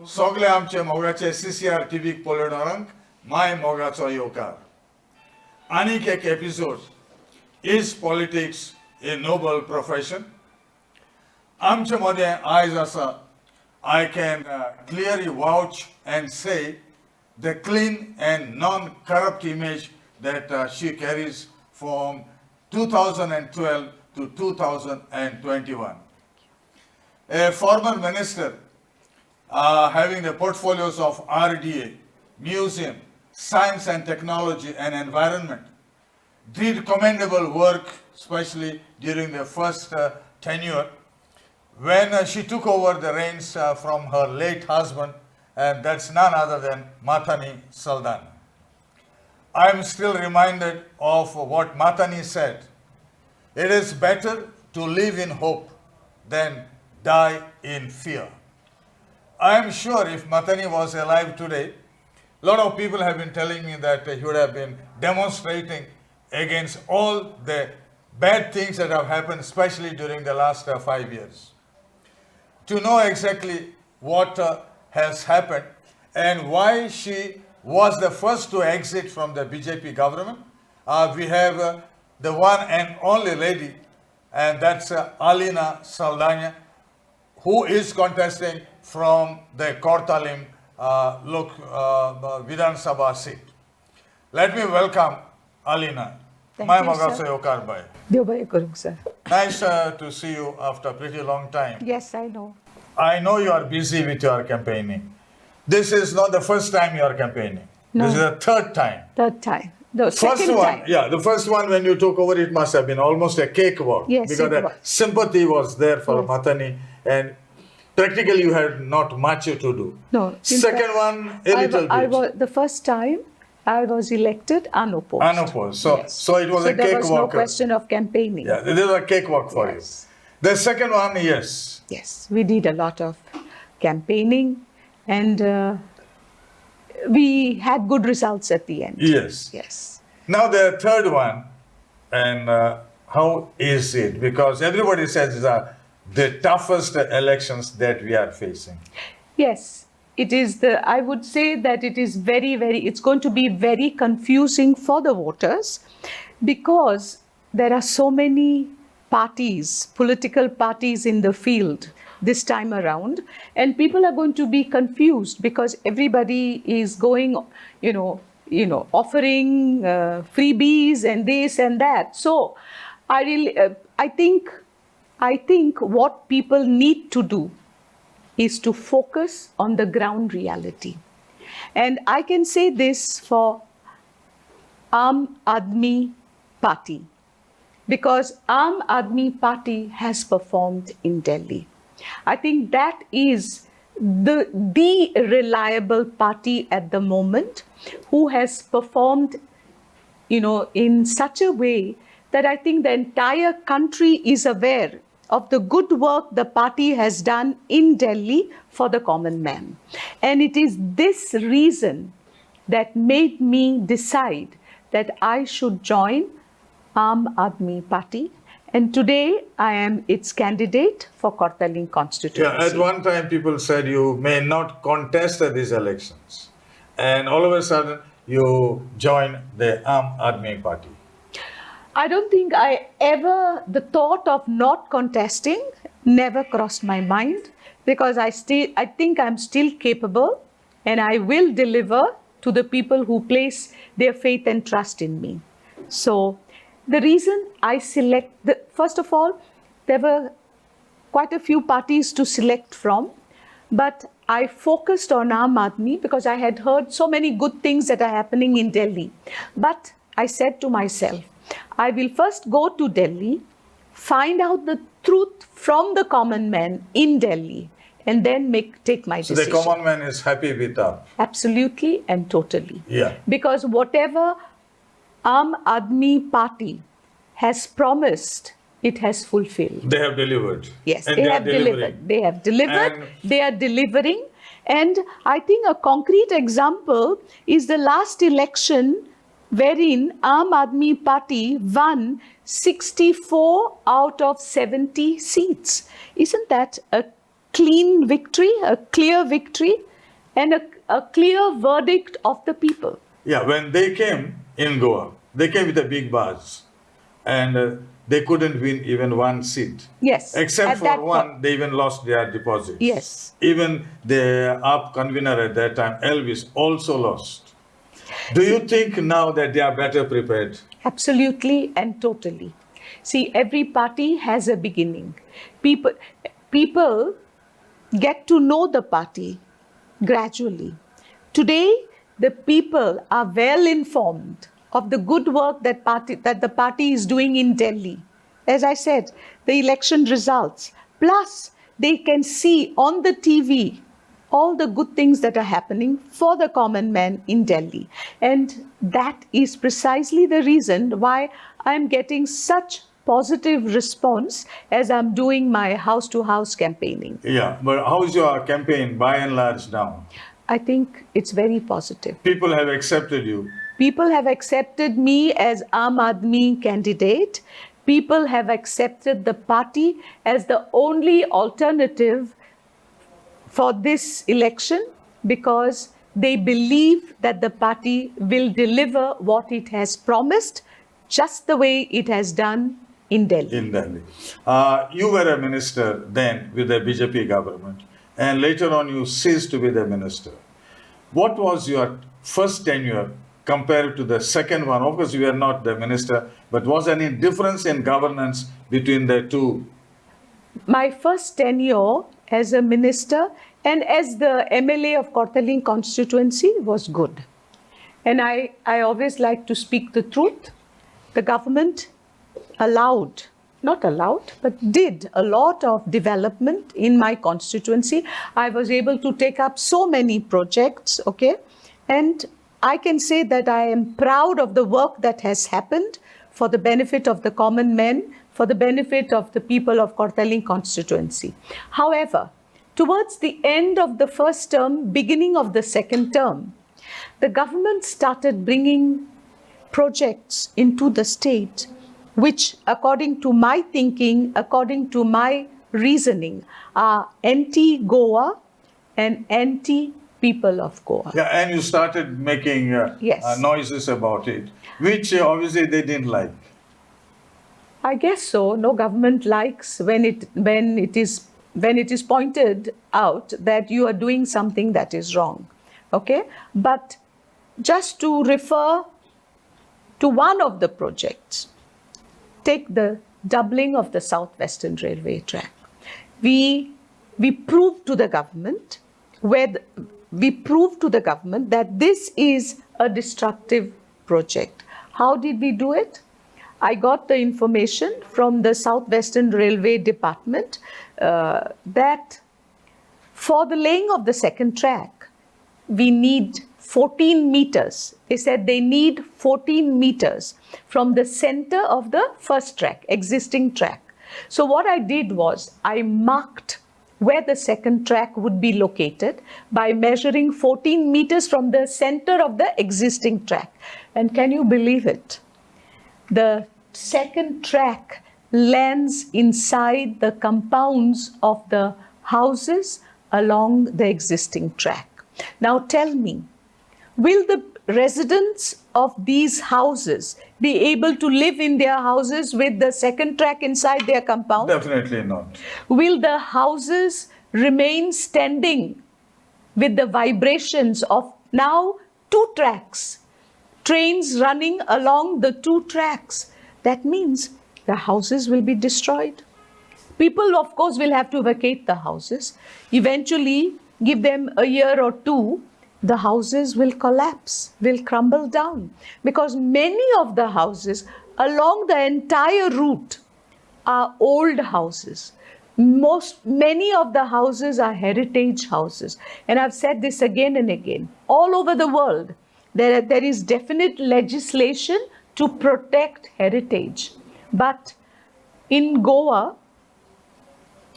सगळे आमचे मोगाचे CCR TV पळयणाऱ्यांक माय मोगाचो येवकार. आनीक एक episode is politics a noble profession. आमचे मदें आयज आसा I can clearly vouch and say the clean and non-corrupt image that she carries from 2012 to 2021. A former minister having the portfolios of RDA, Museum, Science and Technology and Environment, did commendable work, especially during the first tenure, when she took over the reins from her late husband, and that's none other than Mathani Saldanha. I am still reminded of what Mathani said. It is better to live in hope than die in fear. I am sure if Mathani was alive today, a lot of people have been telling me that he would have been demonstrating against all the bad things that have happened, especially during the last 5 years. To know exactly what has happened and why she was the first to exit from the BJP government, we have the one and only lady, and that's Alina Saldanha, who is contesting from the Kortalim Vidhan Sabha seat. Let me welcome Alina. Thank My you, Mogaso sir. Yokar Bhai. Deobhai Kurung, sir. Nice to see you after a pretty long time. Yes, I know. I know you are busy with your campaigning. This is not the first time you are campaigning. No. This is the third time. Third time. No, First second one, time. yeah, the first one when you took over, it must have been almost a cakewalk. Yes, because it the was. sympathy was there for Yes. Mathani, and practically you had not much to do. No. in Second fact, one, a little bit. I was, the first time I was elected unopposed. Unopposed. So, Yes. so it was a there was no cakewalk. question of campaigning. Yeah, there was a cakewalk for Yes. you. The second one, yes. Yes, we did a lot of campaigning and we had good results at the end. Yes. Yes. Now the third one, and how is it? Because everybody says these are the toughest elections that we are facing. Yes, it is I would say that it is it's going to be very confusing for the voters because there are so many parties, political parties in the field this time around, and people are going to be confused because everybody is going, offering freebies and this and that. So I think what people need to do is to focus on the ground reality. And I can say this for Aam Aadmi Party, because Aam Aadmi Party has performed in Delhi. I think that is the reliable party at the moment who has performed, in such a way that I think the entire country is aware of the good work the party has done in Delhi for the common man. And it is this reason that made me decide that I should join Aam Aadmi Party. And today I am its candidate for Kortaling constituency. Yeah, at one time people said you may not contest at these elections. And all of a sudden you join the Aam Aadmi Party. I don't think the thought of not contesting never crossed my mind, because I think I'm still capable and I will deliver to the people who place their faith and trust in me. So the reason I first of all, there were quite a few parties to select from, but I focused on Aam Aadmi because I had heard so many good things that are happening in Delhi. But I said to myself, I will first go to Delhi, find out the truth from the common man in Delhi, and then take my decision. So the common man is happy with that? Absolutely and totally. Yeah. Because whatever Aam Aadmi Party has promised, it has fulfilled. They have delivered. Yes, and they have delivered. They have delivered, And they are delivering. And I think a concrete example is the last election wherein Aam Aadmi Party won 64 out of 70 seats. Isn't that a clean victory, a clear victory? and a clear verdict of the people. Yeah, when they came in Goa, they came with a big buzz, and they couldn't win even one seat. Yes. Except at for that one, point. they even lost their deposits. Yes. Even the UP convener at that time, Elvis, also lost. Do you think now that they are better prepared? Absolutely and totally. See, every party has a beginning. People get to know the party gradually. Today, the people are well informed of the good work that the party is doing in Delhi. As I said, the election results. Plus, they can see on the TV all the good things that are happening for the common man in Delhi. And that is precisely the reason why I'm getting such positive response as I'm doing my house-to-house campaigning. Yeah, but how's your campaign by and large now? I think it's very positive. People have accepted you. People have accepted me as Aam Aadmi candidate. People have accepted the party as the only alternative for this election because they believe that the party will deliver what it has promised, just the way it has done in Delhi. In Delhi. You were a minister then with the BJP government, and later on you ceased to be the minister. What was your first tenure compared to the second one? Of course, you were not the minister, but was any difference in governance between the two? My first tenure as a minister and as the MLA of Kortaling constituency was good. And I always like to speak the truth. The government not allowed, but did a lot of development in my constituency. I was able to take up so many projects, okay? And I can say that I am proud of the work that has happened for the benefit of the common men, for the benefit of the people of Kortaling constituency. However, towards the end of the first term, beginning of the second term, the government started bringing projects into the state which, according to my thinking, according to my reasoning, are anti-Goa and anti-people of Goa. Yeah, and you started making Yes. noises about it, which obviously they didn't like. I guess so. No government likes when it is pointed out that you are doing something that is wrong. Okay? But just to refer to one of the projects, take the doubling of the Southwestern Railway track. We proved to the government that this is a destructive project. How did we do it? I got the information from the Southwestern Railway Department that for the laying of the second track, we need 14 meters. They said they need 14 meters from the center of the first track, existing track. So what I did was I marked where the second track would be located by measuring 14 meters from the center of the existing track. And can you believe it? The second track lands inside the compounds of the houses along the existing track. Now tell me, will the residents of these houses be able to live in their houses with the second track inside their compound? Definitely not. Will the houses remain standing with the vibrations of now two tracks, trains running along the two tracks? That means the houses will be destroyed. People, of course, will have to vacate the houses. Eventually, give them a year or two, the houses will collapse, will crumble down. Because many of the houses along the entire route are old houses. Many of the houses are heritage houses. And I've said this again and again. All over the world, there is definite legislation to protect heritage. But in Goa,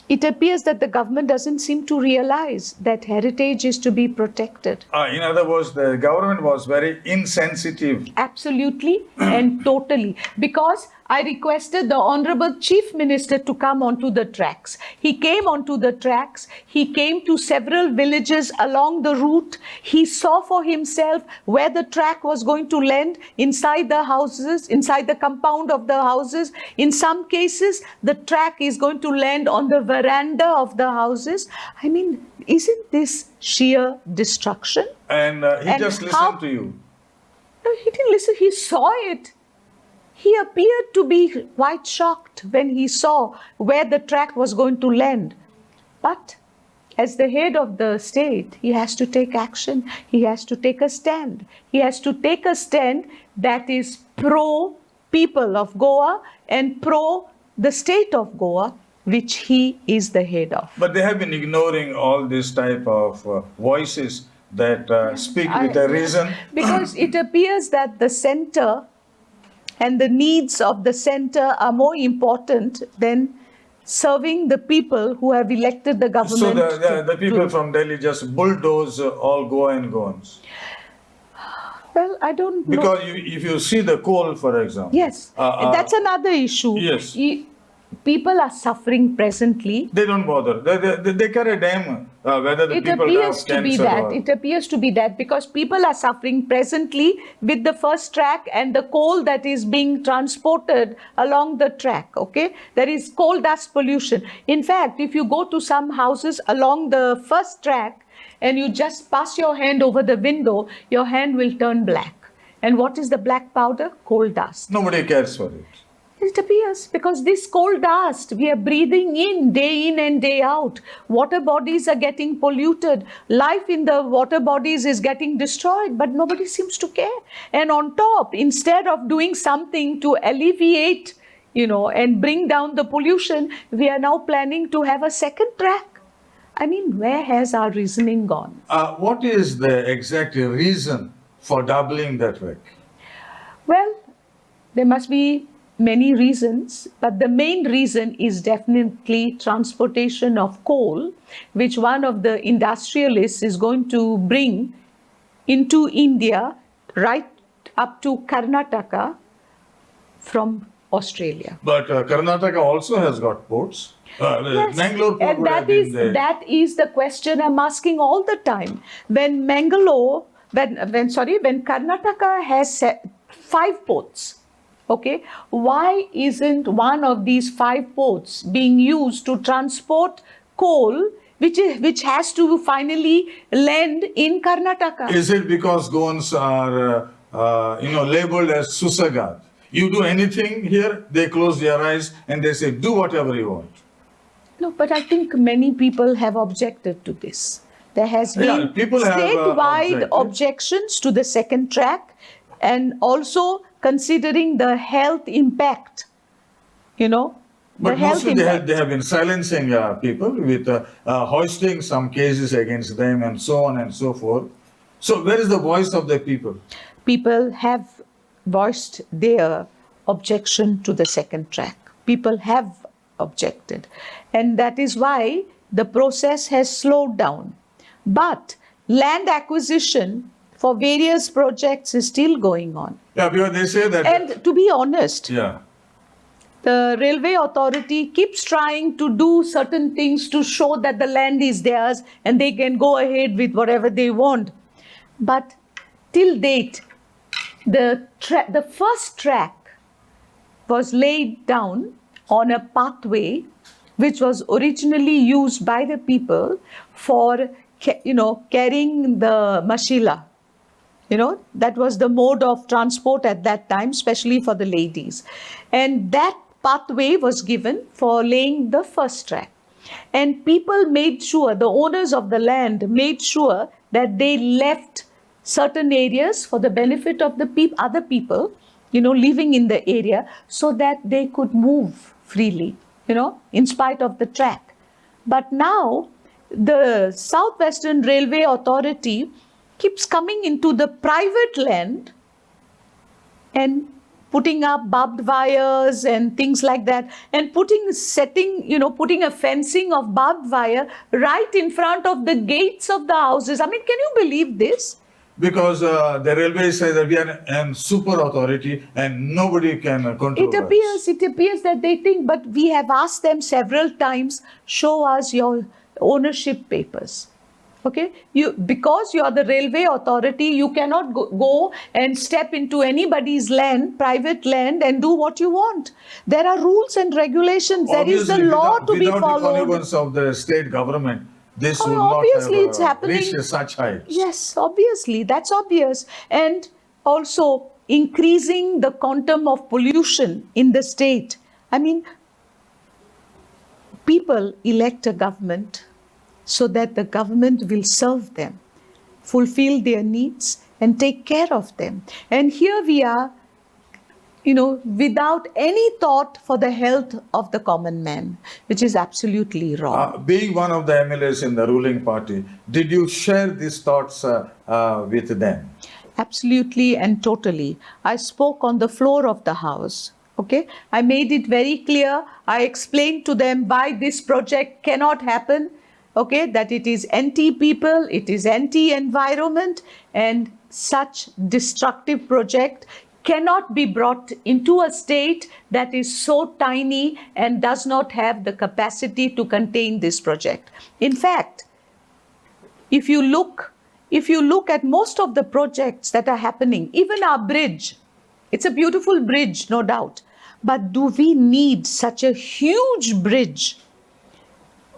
it appears that the government doesn't seem to realize that heritage is to be protected. In other words, the government was very insensitive. Absolutely and totally. Because I requested the Honorable Chief Minister to come onto the tracks. He came onto the tracks. He came to several villages along the route. He saw for himself where the track was going to land inside the houses, inside the compound of the houses. In some cases, the track is going to land on the veranda of the houses. I mean, isn't this sheer destruction? And he And just how- listened to you. No, he didn't listen. He saw it. He appeared to be quite shocked when he saw where the track was going to land. But as the head of the state, he has to take action. He has to take a stand. He has to take a stand that is pro people of Goa and pro the state of Goa, which he is the head of. But they have been ignoring all this type of voices that speak with a reason. Because it appears that the center and the needs of the center are more important than serving the people who have elected the government. So the to- people from Delhi just bulldoze all Goa and Goans. Well, I don't know. Because if you see the coal, for example. Yes, that's another issue. Yes. People are suffering presently. They don't bother. They care a damn whether the It people appears have to be cancer that. or... It appears to be that because people are suffering presently with the first track and the coal that is being transported along the track. Okay, there is coal dust pollution. In fact, if you go to some houses along the first track and you just pass your hand over the window, your hand will turn black. And what is the black powder? Coal dust. Nobody cares for it. It appears because this coal dust we are breathing in and day out. Water bodies are getting polluted. Life in the water bodies is getting destroyed, but nobody seems to care. And on top, instead of doing something to alleviate, and bring down the pollution, we are now planning to have a second track. I mean, where has our reasoning gone? What is the exact reason for doubling that track? Well, there must be many reasons, but the main reason is definitely transportation of coal, which one of the industrialists is going to bring into India right up to Karnataka from Australia. But Karnataka also has got ports. Yes, Mangalore port and would have been there. that is the question I'm asking all the time. When Karnataka has 5 ports, okay, why isn't one of these 5 ports being used to transport coal, which has to finally land in Karnataka? Is it because Goans are labeled as Susagad? You do anything here, they close their eyes and they say, do whatever you want. No, but I think many people have objected to this. There has been people have, statewide objected. objections to the second track, and also considering the health impact, But mostly they have been silencing people with hoisting some cases against them and so on and so forth. So where is the voice of the people? People have voiced their objection to the second track. People have objected. And that is why the process has slowed down. But land acquisition for various projects is still going on. Yeah, because they say that... And to be honest, yeah. the railway authority keeps trying to do certain things to show that the land is theirs and they can go ahead with whatever they want. But till date, the first track was laid down on a pathway which was originally used by the people for carrying the mashila. That was the mode of transport at that time, especially for the ladies. And that pathway was given for laying the first track. And people made sure, the owners of the land made sure that they left certain areas for the benefit of the other people, living in the area, so that they could move freely, in spite of the track. But now, the Southwestern Railway Authority keeps coming into the private land and putting up barbed wires and things like that, and putting a fencing of barbed wire right in front of the gates of the houses. I mean, can you believe this? Because the railway says that we are a super authority and nobody can control It appears that they think, but we have asked them several times, show us your ownership papers. Okay, because you are the railway authority, you cannot go and step into anybody's land, private land, and do what you want. There are rules and regulations. There is the law to be without followed. the connivance of the state government, this would Obviously, not it's have happening. reached such heights. Yes, obviously, that's obvious. And also increasing the quantum of pollution in the state. I mean, people elect a government so that the government will serve them, fulfill their needs, and take care of them. And here we are, without any thought for the health of the common man, which is absolutely wrong. Being one of the MLAs in the ruling party, did you share these thoughts with them? Absolutely and totally. I spoke on the floor of the House. Okay, I made it very clear. I explained to them why this project cannot happen. Okay, that it is anti-people, it is anti-environment, and such destructive project cannot be brought into a state that is so tiny and does not have the capacity to contain this project. In fact, if you look at most of the projects that are happening, even our bridge, it's a beautiful bridge, no doubt. But do we need such a huge bridge?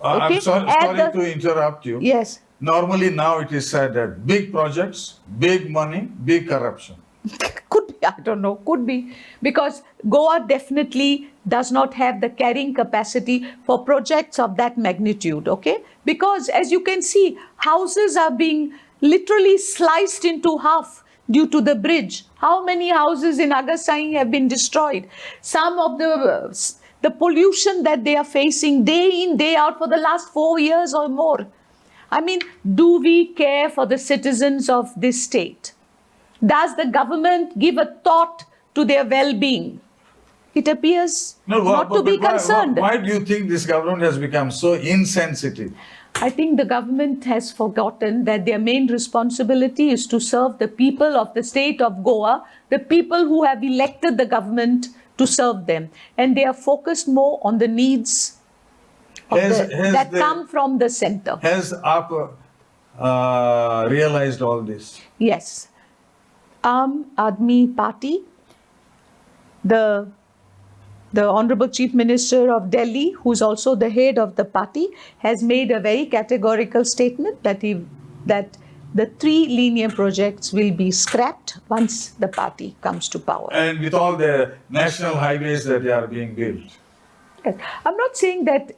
I'm sorry to interrupt you. Yes. Normally now it is said that big projects, big money, big corruption. Could be, I don't know, could be. Because Goa definitely does not have the carrying capacity for projects of that magnitude, okay? Because as you can see, houses are being literally sliced into half due to the bridge. How many houses in Agasai have been destroyed? Some of the pollution that they are facing day in, day out for the last 4 years or more. I mean, do we care for the citizens of this state? Does the government give a thought to their well-being? It appears not to be concerned. Why do you think this government has become so insensitive? I think the government has forgotten that their main responsibility is to serve the people of the state of Goa, the people who have elected the government to serve them. And they are focused more on the needs that come from the center. Has AAP realized all this? Yes. Aam Aadmi Party, the Honorable Chief Minister of Delhi, who's also the head of the party, has made a very categorical statement that the 3 linear projects will be scrapped once the party comes to power. And with all the national highways that are being built. Yes. I'm not saying that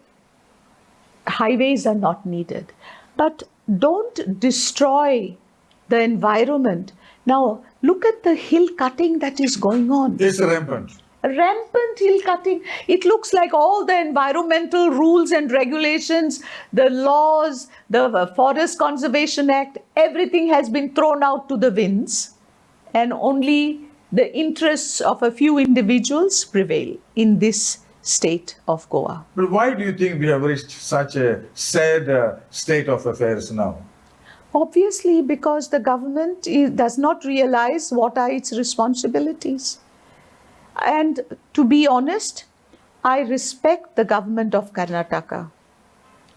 highways are not needed, but don't destroy the environment. Now, look at the hill cutting that is going on. It's rampant. Rampant hill cutting. It looks like all the environmental rules and regulations, the laws, the Forest Conservation Act, everything has been thrown out to the winds, and only the interests of a few individuals prevail in this state of Goa. But why do you think we have reached such a sad state of affairs now? Obviously, because the government does not realize what are its responsibilities. And to be honest, I respect the government of Karnataka.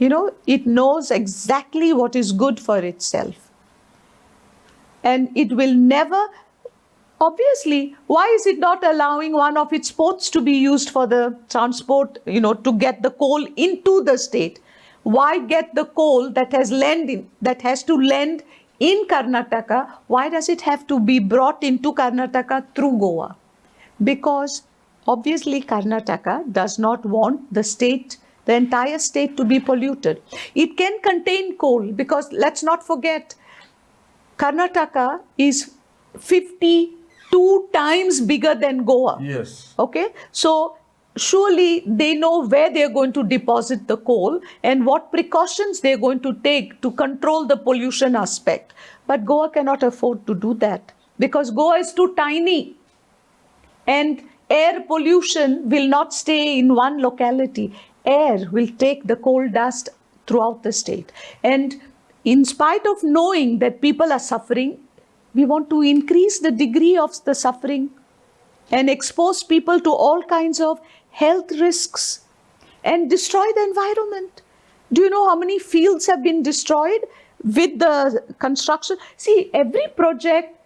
It knows exactly what is good for itself. And it will never, obviously, why is it not allowing one of its ports to be used for the transport, to get the coal into the state? Why get the coal that has to land in Karnataka? Why does it have to be brought into Karnataka through Goa? Because obviously Karnataka does not want the entire state to be polluted. It can contain coal because let's not forget, Karnataka is 52 times bigger than Goa. Yes. Okay, so surely they know where they're going to deposit the coal and what precautions they're going to take to control the pollution aspect. But Goa cannot afford to do that because Goa is too tiny. And air pollution will not stay in one locality. Air will take the coal dust throughout the state. And in spite of knowing that people are suffering, We want to increase the degree of the suffering and expose people to all kinds of health risks and destroy the environment. Do you know how many fields have been destroyed with the construction? See, every project,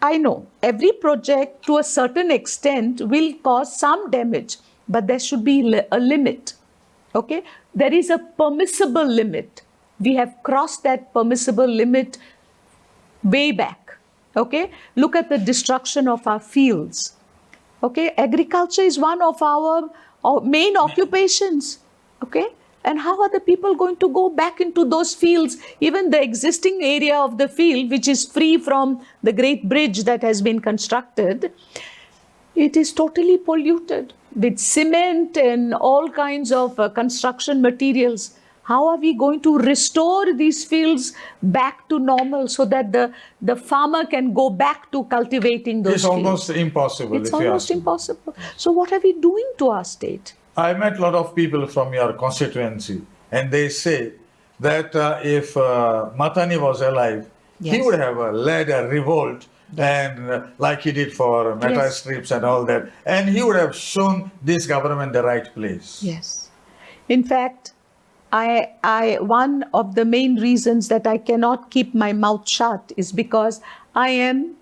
I know, every project to a certain extent will cause some damage, but there should be a limit. Okay? There is a permissible limit. We have crossed that permissible limit way back. Okay? Look at the destruction of our fields. Okay? Agriculture is one of our main occupations. Okay? And how are the people going to go back into those fields? Even the existing area of the field, which is free from the great bridge that has been constructed, it is totally polluted with cement and all kinds of construction materials. How are we going to restore these fields back to normal so that the farmer can go back to cultivating those It's fields? almost impossible. It's if you almost ask me. impossible. So what are we doing to our state? I met a lot of people from your constituency, and they say that if Matani was alive, he Yes. would have led a revolt, and like he did for meta Yes. strips and all that, and he would have shown this government the right place. Yes. In fact, one of the main reasons that I cannot keep my mouth shut is because I am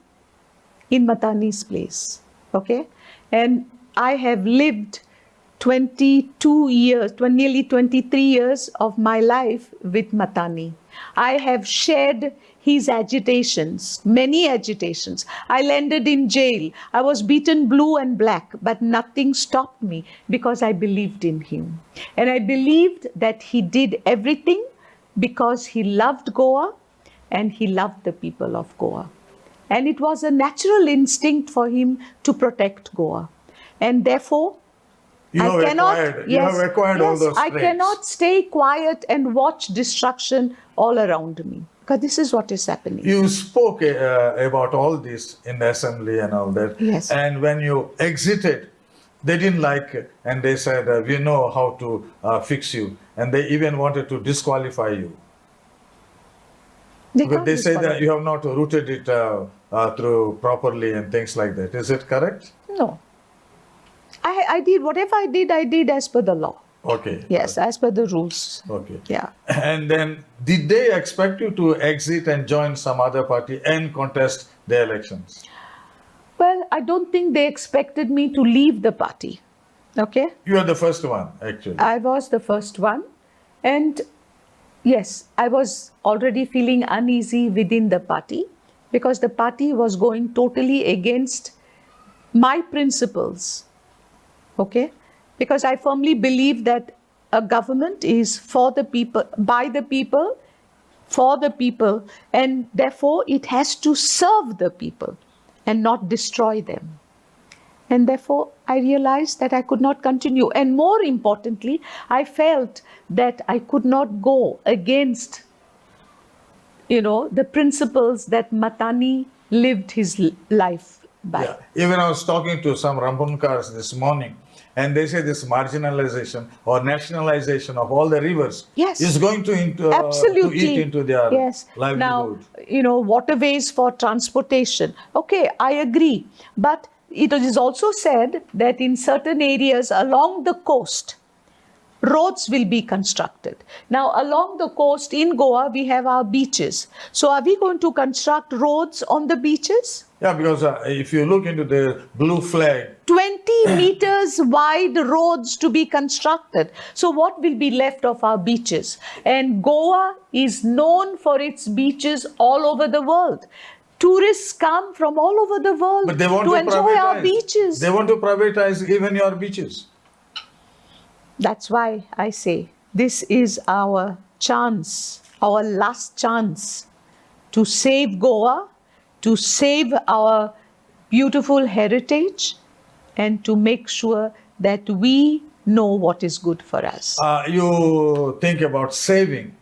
in Matani's place. Okay? And I have lived 22 years, nearly 23 years of my life with Matani. I have shared his agitations, many agitations. I landed in jail. I was beaten blue and black, but nothing stopped me because I believed in him. And I believed that he did everything because he loved Goa and he loved the people of Goa. And it was a natural instinct for him to protect Goa. And therefore, You have acquired all those I traits. cannot stay quiet and watch destruction all around me. Because this is what is happening. You spoke about all this in the assembly and all that. Yes. And when you exited, they didn't like it. And they said, we know how to fix you. And they even wanted to disqualify you. Because can't they say disqualify. that you have not routed it through properly and things like that. Is it correct? No. I did, whatever I did as per the law. Okay. Yes, as per the rules. Okay. Yeah. And then, did they expect you to exit and join some other party and contest the elections? Well, I don't think they expected me to leave the party. Okay? You are the first one, actually. I was the first one. And yes, I was already feeling uneasy within the party because the party was going totally against my principles. Okay? Because I firmly believe that a government is for the people, by the people, for the people, and therefore it has to serve the people and not destroy them. And therefore, I realized that I could not continue. And more importantly, I felt that I could not go against, the principles that Matani lived his life by. Yeah. Even I was talking to some Rampunkars this morning, and they say this marginalization or nationalization of all the rivers Yes. is going to Absolutely. eat into their Yes. livelihood. Now, waterways for transportation. Okay, I agree. But it is also said that in certain areas along the coast, roads will be constructed. Now, along the coast in Goa, we have our beaches. So, are we going to construct roads on the beaches? Yeah, because if you look into the blue flag, 20 meters wide roads to be constructed. So what will be left of our beaches? And Goa is known for its beaches all over the world. Tourists come from all over the world but they want to to enjoy our privatize. beaches. They want to privatize even your beaches. That's why I say this is our chance, our last chance to save Goa, to save our beautiful heritage, and to make sure that we know what is good for us. You think about saving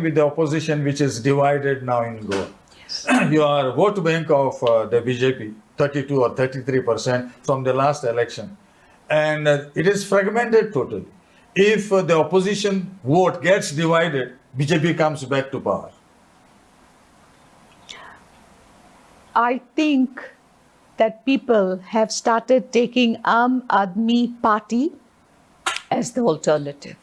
with the opposition which is divided now in Goa. Yes. Your vote bank of the BJP, 32 or 33% from the last election. And it is fragmented totally. If the opposition vote gets divided, BJP comes back to power. I think that people have started taking Aam Aadmi Party as the alternative.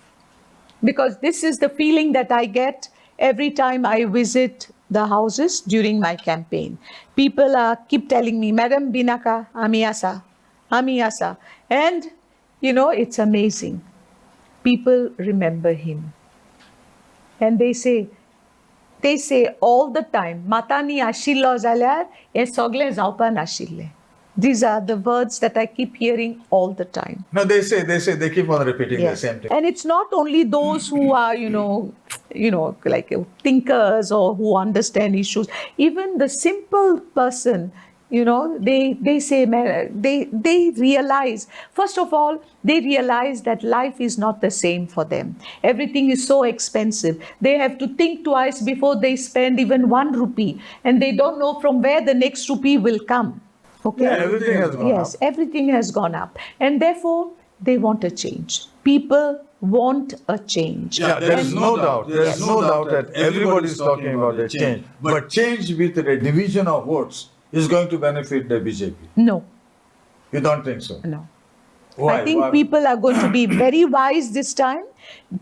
Because this is the feeling that I get every time I visit the houses during my campaign. People keep telling me, Madam Binaka, ami asa. And, it's amazing. People remember him. And they say all the time, Matani ashillo zalyar, e sogle zaupa nashille. These are the words that I keep hearing all the time. No, they keep on repeating the same thing. And it's not only those who are, like thinkers or who understand issues. Even the simple person, they say, they realize, first of all, they realize that life is not the same for them. Everything is so expensive. They have to think twice before they spend even 1 rupee. And they don't know from where the next rupee will come. Okay? Yeah, everything has gone up. Yes, everything has gone up. And therefore, they want a change. People want a change. Yeah, there is no doubt. There is no doubt that everybody is talking about a change. But change with a division of votes is going to benefit the BJP. No. You don't think so? No. Why? I think people are going to be very wise this time.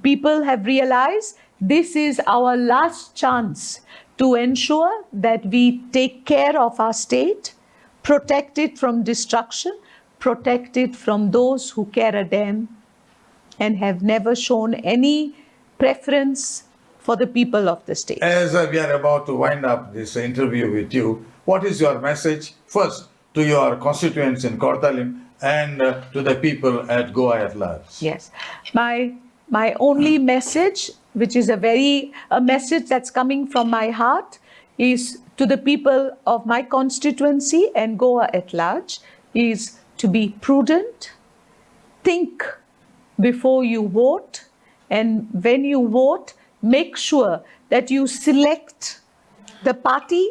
People have realized this is our last chance to ensure that we take care of our state, protect it from destruction, protect it from those who care a damn and have never shown any preference for the people of the state. As we are about to wind up this interview with you, what is your message first to your constituents in Kortalim and to the people at Goa at large? Yes. My only message, which is a message that's coming from my heart, is to the people of my constituency and Goa at large, is to be prudent, think before you vote, and when you vote, make sure that you select the party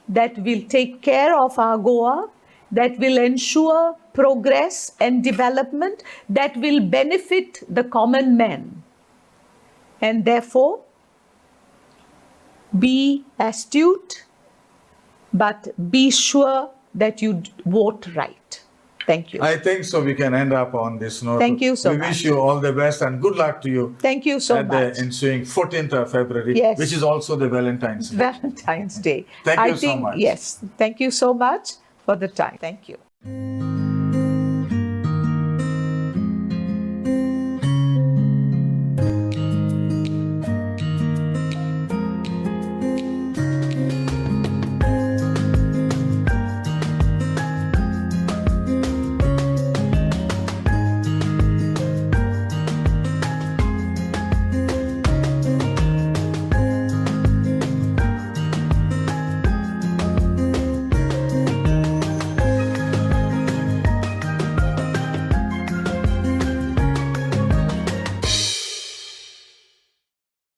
that will take care of our Goa, that will ensure progress and development, that will benefit the common man. And therefore, be astute, but be sure that you vote right. Thank you. I think so we can end up on this note. Thank you so much. We wish you all the best and good luck to you. Thank you so at much. the ensuing 14th of February, Yes. which is also the Valentine's Day. Valentine's Day. Thank I you so think, much. Yes. Thank you so much for the time. Thank you.